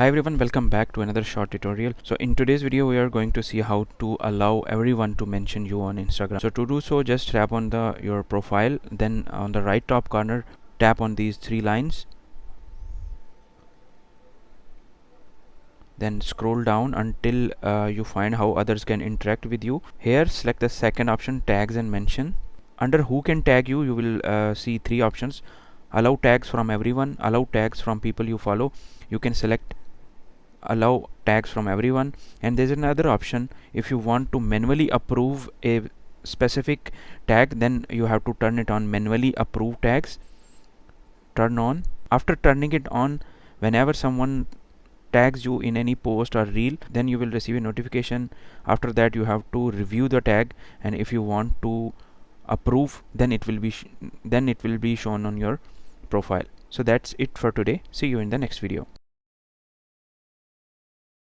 Hi everyone, welcome back to another short tutorial. So in today's video we are going to see how to allow everyone to mention you on Instagram. So to do so, just tap on your profile, then on the right top corner tap on these three lines, then scroll down until you find how others can interact with you. Here select the second option, tags and mention. Under who can tag you, you will see three options: allow tags from everyone, allow tags from people you follow. You can select allow tags from everyone, and there's another option. If you want to manually approve a specific tag, then you have to turn it on. Manually approve tags, turn on. After turning it on, whenever someone tags you in any post or reel, then you will receive a notification. After that you have to review the tag, and if you want to approve, then it will be shown on your profile. So that's it for today. See you in the next video.